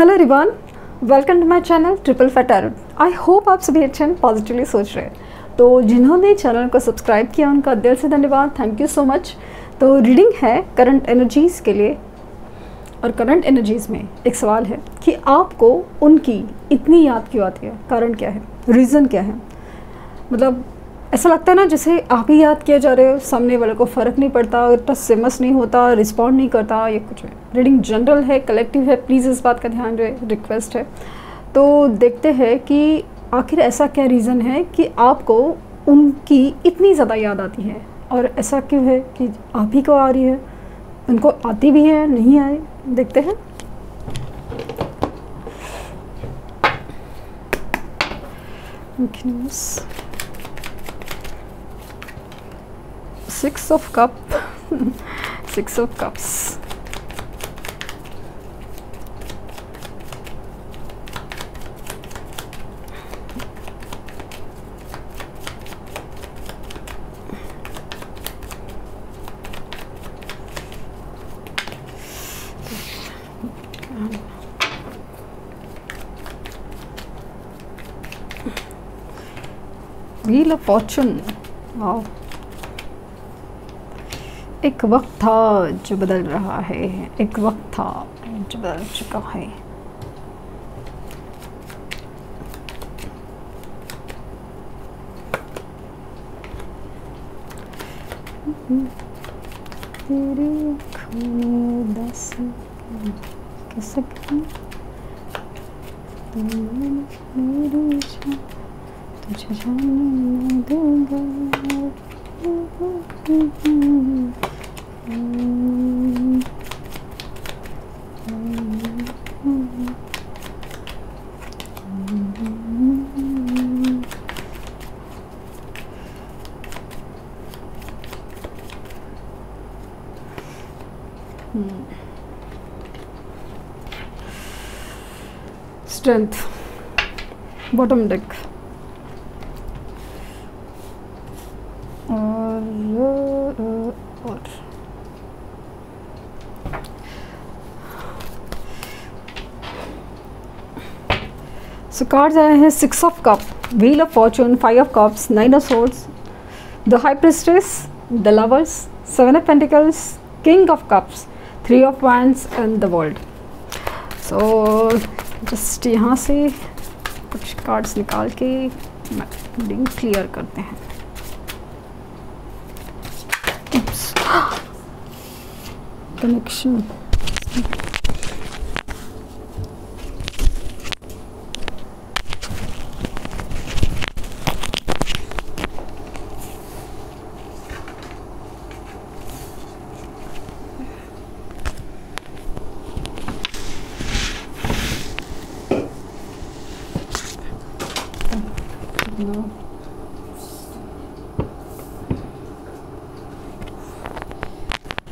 Hello everyone, welcome to my channel triple fat tarot. I hope आप सभी अच्छे हैं, पॉजिटिवली सोच रहे हैं। तो जिन्होंने चैनल को सब्सक्राइब किया उनका दिल से धन्यवाद, थैंक यू सो मच। तो रीडिंग है करंट एनर्जीज़ के लिए, और करंट एनर्जीज़ में एक सवाल है कि आपको उनकी इतनी याद क्यों आती है, कारण क्या है, रीज़न क्या है। मतलब ऐसा लगता है ना जैसे आप ही याद किए जा रहे हो, सामने वाले को फ़र्क नहीं पड़ता, टच फेमस नहीं होता, रिस्पॉन्ड नहीं करता, ये कुछ है। रीडिंग जनरल है, कलेक्टिव है, प्लीज़ इस बात का ध्यान रहे, रिक्वेस्ट है। तो देखते हैं कि आखिर ऐसा क्या रीज़न है कि आपको उनकी इतनी ज़्यादा याद आती है, और ऐसा क्यों है कि आप ही को आ रही है, उनको आती भी है, नहीं आए। देखते हैं। Six of Cups, Six of Cups. Wheel of Fortune. Wow. एक वक्त था जो बदल रहा है, एक वक्त था जो बदल चुका है। तेरे कैसे तुझे जाने दूंगा। Strength, bottom deck, और सो कार्ड्स आए हैं six of cup, wheel of Fortune, five of cups, nine of swords, the high priestess, the lovers, seven of pentacles, king of cups, three of wands and the world. So just यहाँ से कुछ cards निकाल के reading clear करते हैं। Connection,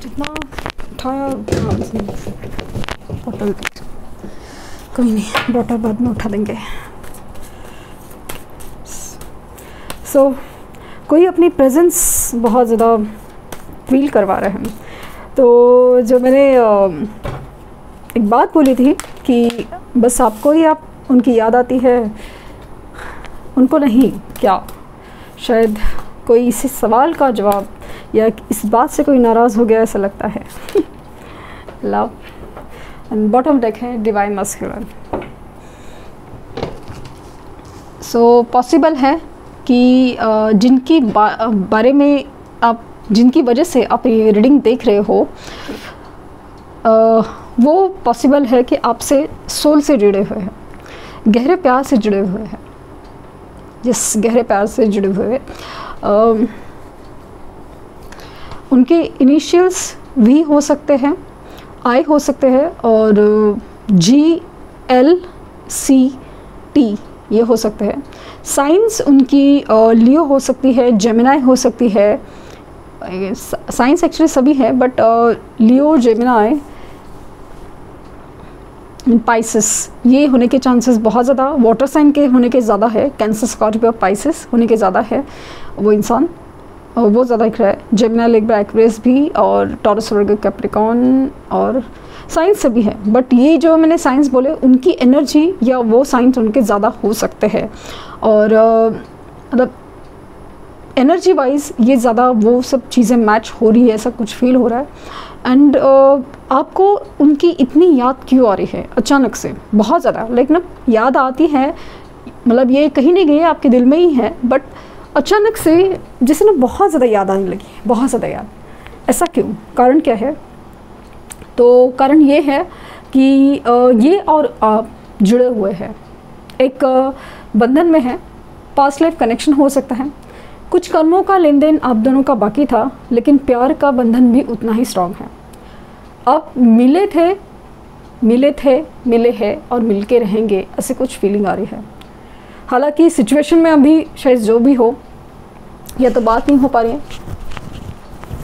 जितना उठाया bottle, कोई नहीं, बॉटल बाद में उठा देंगे। सो कोई अपनी प्रेजेंस बहुत ज़्यादा फील करवा रहे हैं। तो जो मैंने एक बात बोली थी कि बस आपको ही आप उनकी याद आती है, उनको नहीं, क्या शायद कोई इसी सवाल का जवाब या इस बात से कोई नाराज़ हो गया ऐसा लगता है। लव एंड बॉटम डेक है डिवाइन मस्कुलिन। सो पॉसिबल है कि जिनकी बारे में आप, जिनकी वजह से आप ये रीडिंग देख रहे हो, वो पॉसिबल है कि आपसे सोल से जुड़े हुए हैं, गहरे प्यार से जुड़े हुए हैं, जिस गहरे प्यार से जुड़े हुए उनके इनिशियल्स वी हो सकते हैं, आई हो सकते हैं, और GLCT ये हो सकते हैं। साइंस उनकी लियो हो सकती है, जेमिनाई हो सकती है। साइंस एक्चुअली सभी है, बट लियो, जेमिनाई, पाइसिस ये होने के चांसेस बहुत ज़्यादा, वाटर साइन के होने के ज़्यादा है, कैंसर, स्कॉर्पियो, पाइसिस होने के ज़्यादा है वो इंसान, और वो ज़्यादा दिख रहा है। जेमिनी, लिब्रा, एक्वेरियस भी, और टॉरस, वर्गो, कैप्रिकॉर्न, और साइंस से भी है, बट ये जो मैंने साइंस बोले उनकी एनर्जी या वो साइंस उनके ज़्यादा हो सकते हैं, और मतलब एनर्जी वाइज ये ज़्यादा वो सब चीज़ें मैच हो रही है, ऐसा कुछ फील हो रहा है। एंड आपको उनकी इतनी याद क्यों आ रही है अचानक से, बहुत ज़्यादा लाइक ना याद आती है, मतलब ये कहीं नहीं गई, आपके दिल में ही है, बट अचानक से जैसे ना बहुत ज़्यादा याद आने लगी, बहुत ज़्यादा याद। ऐसा क्यों, कारण क्या है? तो कारण ये है कि ये और आप जुड़े हुए हैं, एक बंधन में है, पास्ट लाइफ कनेक्शन हो सकता है, कुछ कर्मों का लेन देन आप दोनों का बाकी था, लेकिन प्यार का बंधन भी उतना ही स्ट्रांग है। आप मिले थे, मिले हैं और मिलके रहेंगे, ऐसे कुछ फीलिंग आ रही है। हालांकि सिचुएशन में अभी शायद जो भी हो, या तो बात नहीं हो पा रही है,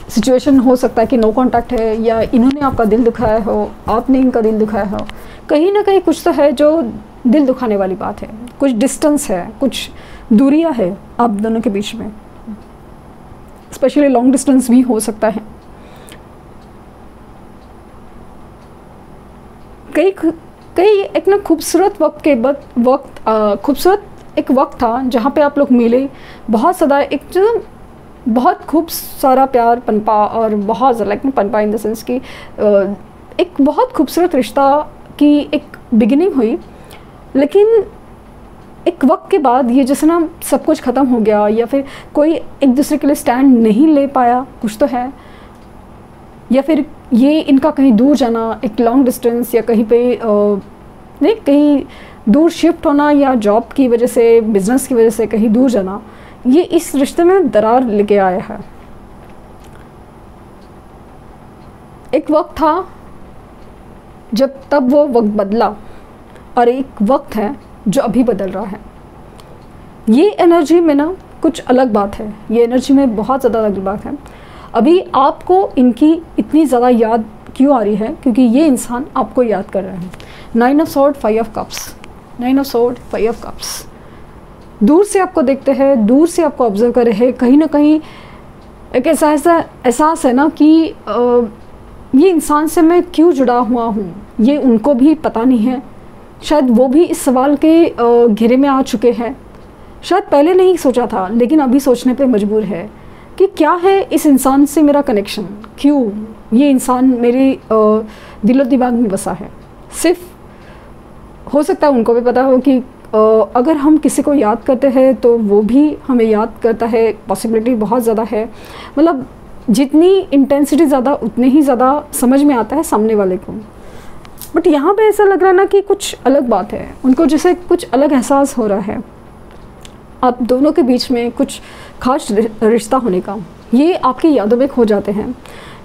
सिचुएशन हो सकता है कि नो कांटेक्ट है, या इन्होंने आपका दिल दुखाया हो, आपने इनका दिल दुखाया हो, कहीं ना कहीं कुछ तो है जो दिल दुखाने वाली बात है, कुछ डिस्टेंस है, कुछ दूरियां है आप दोनों के बीच में, स्पेशली लॉन्ग डिस्टेंस भी हो सकता है। कई एक ना खूबसूरत वक्त के बाद खूबसूरत एक वक्त था जहाँ पे आप लोग मिले, बहुत ज़्यादा एक जो बहुत खूब सारा प्यार पनपा, और बहुत ज़्यादा लाइक पनपा इन द सेंस कि एक बहुत खूबसूरत रिश्ता की एक बिगिनिंग हुई। लेकिन एक वक्त के बाद ये जैसे ना सब कुछ ख़त्म हो गया, या फिर कोई एक दूसरे के लिए स्टैंड नहीं ले पाया, कुछ तो है, या फिर ये इनका कहीं दूर जाना, एक लॉन्ग डिस्टेंस, या कहीं पे नहीं कहीं दूर शिफ्ट होना, या जॉब की वजह से, बिजनेस की वजह से कहीं दूर जाना, ये इस रिश्ते में दरार लेके आया है। एक वक्त था जब तब वो वक्त बदला, और एक वक्त है जो अभी बदल रहा है। ये एनर्जी में ना कुछ अलग बात है, ये एनर्जी में बहुत ज़्यादा अलग बात है। अभी आपको इनकी इतनी ज़्यादा याद क्यों आ रही है? क्योंकि ये इंसान आपको याद कर रहे हैं। 9 of sword 5 of cups, 9 of sword 5 of cups. दूर से आपको देखते हैं, दूर से आपको ऑब्जर्व कर रहे हैं, कहीं ना कहीं एक ऐसा एहसास है ना कि ये इंसान से मैं क्यों जुड़ा हुआ हूँ, ये उनको भी पता नहीं है। शायद वो भी इस सवाल के घेरे में आ चुके हैं। शायद पहले नहीं सोचा था, लेकिन अभी सोचने पे मजबूर है कि क्या है इस इंसान से मेरा कनेक्शन, क्यों ये इंसान मेरे दिलो दिमाग में बसा है। सिर्फ हो सकता है उनको भी पता हो कि अगर हम किसी को याद करते हैं तो वो भी हमें याद करता है, पॉसिबिलिटी बहुत ज़्यादा है। मतलब जितनी इंटेंसिटी ज़्यादा उतने ही ज़्यादा समझ में आता है सामने वाले को। बट यहाँ पे ऐसा लग रहा है ना कि कुछ अलग बात है, उनको जैसे कुछ अलग एहसास हो रहा है आप दोनों के बीच में कुछ खास रिश्ता होने का। ये आपकी यादों में खो जाते हैं,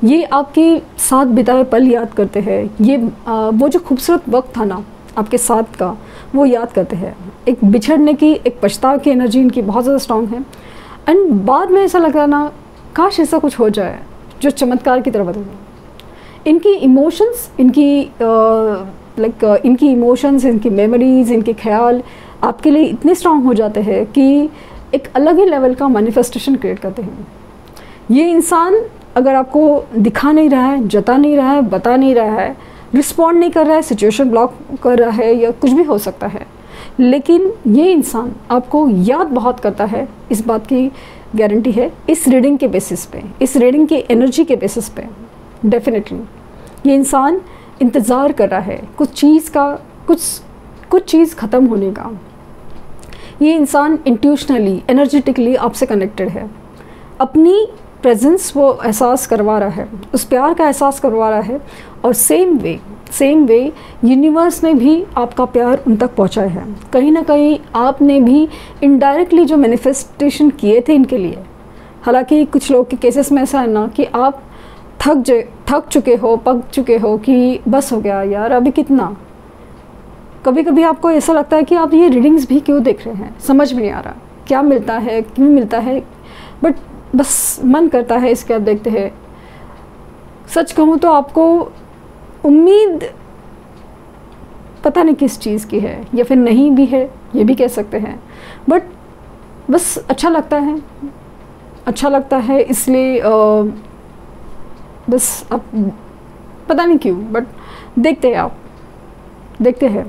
ये आपके साथ बिताए पल याद करते हैं, ये वो जो खूबसूरत वक्त था ना आपके साथ का, वो याद करते हैं। एक बिछड़ने की, एक पछताव की एनर्जी इनकी बहुत ज़्यादा स्ट्रांग है। एंड बाद में ऐसा लग रहा ना काश ऐसा कुछ हो जाए जो चमत्कार की तरह बदल जाए। इनकी इमोशंस, इनकी इमोशंस, इनकी मेमोरीज, इनके ख्याल आपके लिए इतने स्ट्रांग हो जाते हैं कि एक अलग ही लेवल का मैनिफेस्टेशन क्रिएट करते हैं। ये इंसान अगर आपको दिखा नहीं रहा है, जता नहीं रहा है, बता नहीं रहा है, रिस्पॉन्ड नहीं कर रहा है, सिचुएशन ब्लॉक कर रहा है, या कुछ भी हो सकता है, लेकिन ये इंसान आपको याद बहुत करता है, इस बात की गारंटी है इस रीडिंग के बेसिस पे, इस रीडिंग के एनर्जी के बेसिस पे। डेफिनेटली ये इंसान इंतज़ार कर रहा है कुछ चीज़ का, कुछ चीज़ ख़त्म होने का। ये इंसान इंट्यूशनली, एनर्जेटिकली आपसे कनेक्टेड है। अपनी प्रेजेंस वो एहसास करवा रहा है, उस प्यार का एहसास करवा रहा है, और सेम वे यूनिवर्स ने भी आपका प्यार उन तक पहुंचाया है। कहीं ना कहीं आपने भी इनडायरेक्टली जो मैनिफेस्टेशन किए थे इनके लिए। हालांकि कुछ लोग के केसेस में ऐसा है ना कि आप थक चुके हो, पक चुके हो कि बस हो गया यार, अभी कितना। कभी कभी आपको ऐसा लगता है कि आप ये रीडिंग्स भी क्यों देख रहे हैं, समझ में नहीं आ रहा क्या मिलता है, क्यों मिलता है, बट बस मन करता है इसके आप देखते हैं। सच कहूँ तो आपको उम्मीद पता नहीं किस चीज़ की है, या फिर नहीं भी है, ये भी कह सकते हैं, बट बस अच्छा लगता है इसलिए बस अब पता नहीं क्यों, बट देखते हैं आप, देखते हैं।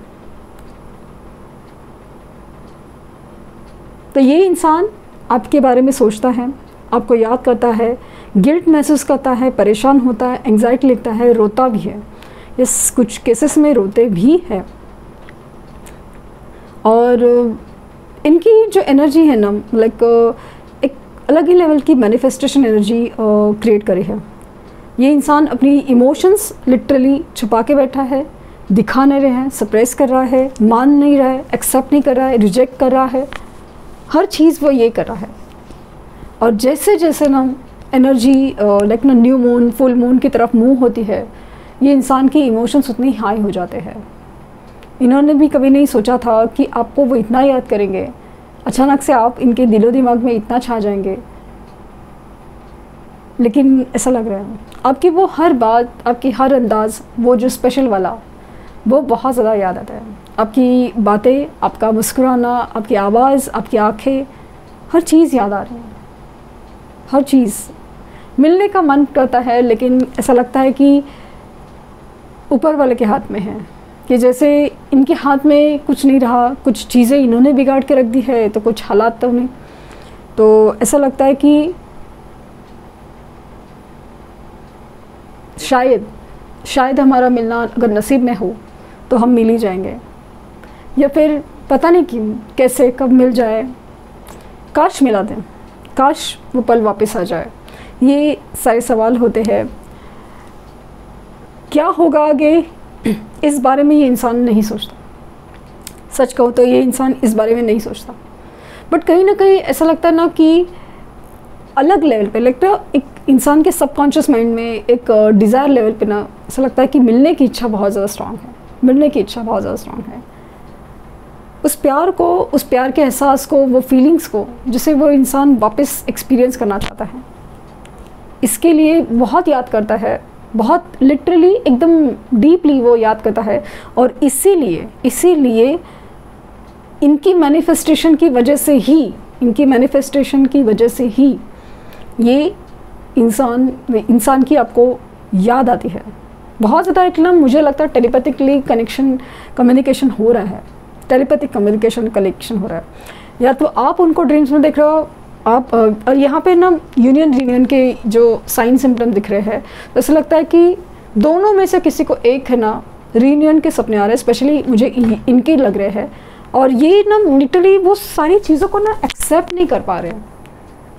तो ये इंसान आपके बारे में सोचता है, आपको याद करता है, गिल्ट महसूस करता है, परेशान होता है, एंग्जाइटी लेता है, रोता भी है। इस कुछ केसेस में रोते भी है। और इनकी जो एनर्जी है ना, लाइक एक अलग ही लेवल की मैनिफेस्टेशन एनर्जी क्रिएट करी है। ये इंसान अपनी इमोशंस लिटरली छुपा के बैठा है, दिखा नहीं रहा है, सप्रेस कर रहा है, मान नहीं रहा है, एक्सेप्ट नहीं कर रहा है, रिजेक्ट कर रहा है, हर चीज़ वो ये कर रहा है। और जैसे जैसे ना एनर्जी लाइक ना न्यू मून, फुल मून की तरफ मूव होती है, ये इंसान के इमोशंस उतने हाई हो जाते हैं। इन्होंने भी कभी नहीं सोचा था कि आपको वो इतना याद करेंगे, अचानक से आप इनके दिलो दिमाग में इतना छा जाएंगे। लेकिन ऐसा लग रहा है आपकी वो हर बात, आपकी हर अंदाज़, वो जो स्पेशल वाला, वो बहुत ज़्यादा याद आता है। आपकी बातें, आपका मुस्कुराना, आपकी आवाज़, आपकी आँखें, हर चीज़ याद आ रही है, हर चीज़। मिलने का मन करता है, लेकिन ऐसा लगता है कि ऊपर वाले के हाथ में है, कि जैसे इनके हाथ में कुछ नहीं रहा, कुछ चीज़ें इन्होंने बिगाड़ के रख दी है, तो कुछ हालात तो नहीं। तो ऐसा लगता है कि शायद हमारा मिलना अगर नसीब में हो तो हम मिल ही जाएंगे, या फिर पता नहीं क्यों, कैसे, कब मिल जाए, काश मिला दें, काश वो पल वापस आ जाए। ये सारे सवाल होते हैं। क्या होगा आगे, इस बारे में ये इंसान नहीं सोचता। सच कहूँ तो ये इंसान इस बारे में नहीं सोचता, बट कहीं ना कहीं ऐसा लगता है ना कि अलग लेवल पे लगता है, एक इंसान के सबकॉन्शियस माइंड में एक डिज़ायर लेवल पे ना ऐसा लगता है कि मिलने की इच्छा बहुत ज़्यादा स्ट्रांग है, मिलने की इच्छा बहुत ज़्यादा स्ट्रांग है। उस प्यार को, उस प्यार के एहसास को, वो फीलिंग्स को, जिसे वो इंसान वापस एक्सपीरियंस करना चाहता है, इसके लिए बहुत याद करता है, बहुत लिटरली एकदम डीपली वो याद करता है। और इसीलिए इनकी मैनिफेस्टेशन की वजह से ही ये इंसान की आपको याद आती है बहुत ज़्यादा। इतना मुझे लगता है टेलीपैथिकली कम्युनिकेशन हो रहा है, टेलीपैथिक कम्युनिकेशन कलेक्शन हो रहा है। या तो आप उनको ड्रीम्स में देख रहे हो, आप और यहाँ पे ना यूनियन के जो साइन सिम्टम दिख रहे हैं, तो ऐसा लगता है कि दोनों में से किसी को एक है ना रीयूनियन के सपने आ रहे हैं, स्पेशली मुझे इनके लग रहे हैं। और ये ना लिटरली वो सारी चीज़ों को ना एक्सेप्ट नहीं कर पा रहे हैं।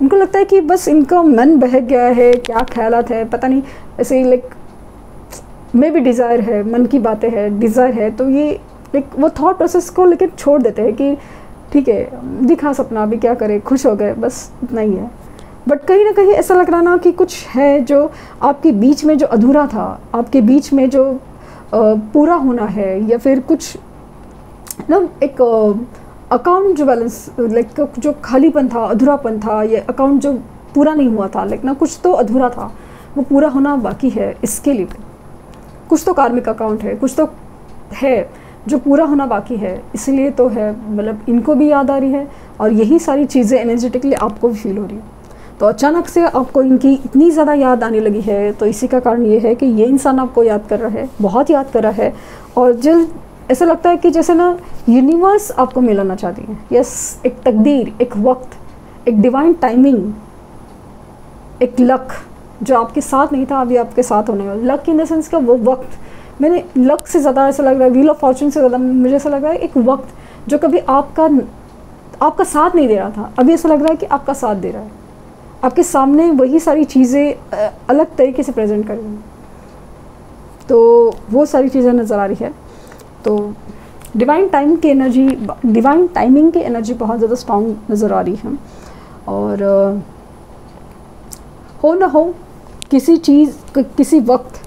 उनको लगता है कि बस इनका मन बहक गया है, क्या ख्यालात है पता नहीं, ऐसे लाइक में भी डिज़ायर है, मन की बातें हैं, डिज़ायर है, तो ये लाइक वो थॉट प्रोसेस को लेकर छोड़ देते हैं कि ठीक है दिखा सपना, अभी क्या करें, खुश हो गए, बस इतना ही है। बट कहीं ना कहीं ऐसा लग रहा ना कि कुछ है जो आपके बीच में जो अधूरा था, आपके बीच में जो पूरा होना है, या फिर कुछ ना एक अकाउंट जो बैलेंस लाइक जो खालीपन था, अधूरापन था, ये अकाउंट जो पूरा नहीं हुआ था, लाइक ना कुछ तो अधूरा था, वो पूरा होना बाकी है। इसके लिए कुछ तो कार्मिक अकाउंट है, कुछ तो है जो पूरा होना बाकी है, इसलिए तो है, मतलब इनको भी याद आ रही है और यही सारी चीज़ें एनर्जेटिकली आपको भी फील हो रही है। तो अचानक से आपको इनकी इतनी ज़्यादा याद आने लगी है, तो इसी का कारण ये है कि ये इंसान आपको याद कर रहा है, बहुत याद कर रहा है। और जल्द ऐसा लगता है कि जैसे ना यूनिवर्स आपको मिलाना चाहती है। यस, एक तकदीर, एक वक्त, एक डिवाइन टाइमिंग, एक लक जो आपके साथ नहीं था, अभी आपके साथ होने वाला। लक इन द सेंस का वो वक्त, मैंने लक से ज़्यादा ऐसा लग रहा है, व्हील ऑफ फॉर्चून से ज़्यादा मुझे ऐसा लग रहा है एक वक्त जो कभी आपका साथ नहीं दे रहा था, अभी ऐसा लग रहा है कि आपका साथ दे रहा है, आपके सामने वही सारी चीज़ें अलग तरीके से प्रेजेंट करेंगी। तो वो सारी चीज़ें नज़र आ रही है। तो डिवाइन टाइमिंग की एनर्जी बहुत ज़्यादा स्ट्रॉन्ग नज़र आ रही है। और हो ना हो किसी वक्त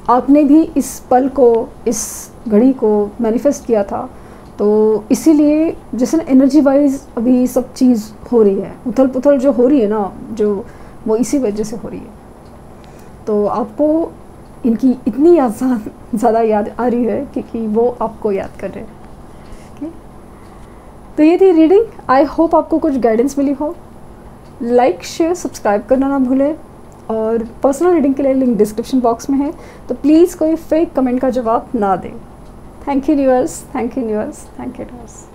आपने भी इस पल को, इस घड़ी को मैनिफेस्ट किया था, तो इसीलिए जैसे ना एनर्जी वाइज अभी सब चीज़ हो रही है, उथल पुथल जो हो रही है ना, जो वो इसी वजह से हो रही है। तो आपको इनकी इतनी ज़्यादा याद आ रही है क्योंकि वो आपको याद कर रहे हैं। तो ये थी रीडिंग। आई होप आपको कुछ गाइडेंस मिली हो। लाइक शेयर सब्सक्राइब करना ना भूलें। और पर्सनल रीडिंग के लिए लिंक डिस्क्रिप्शन बॉक्स में है, तो प्लीज़ कोई फेक कमेंट का जवाब ना दें। Thank you universe, thank you universe, thank you universe.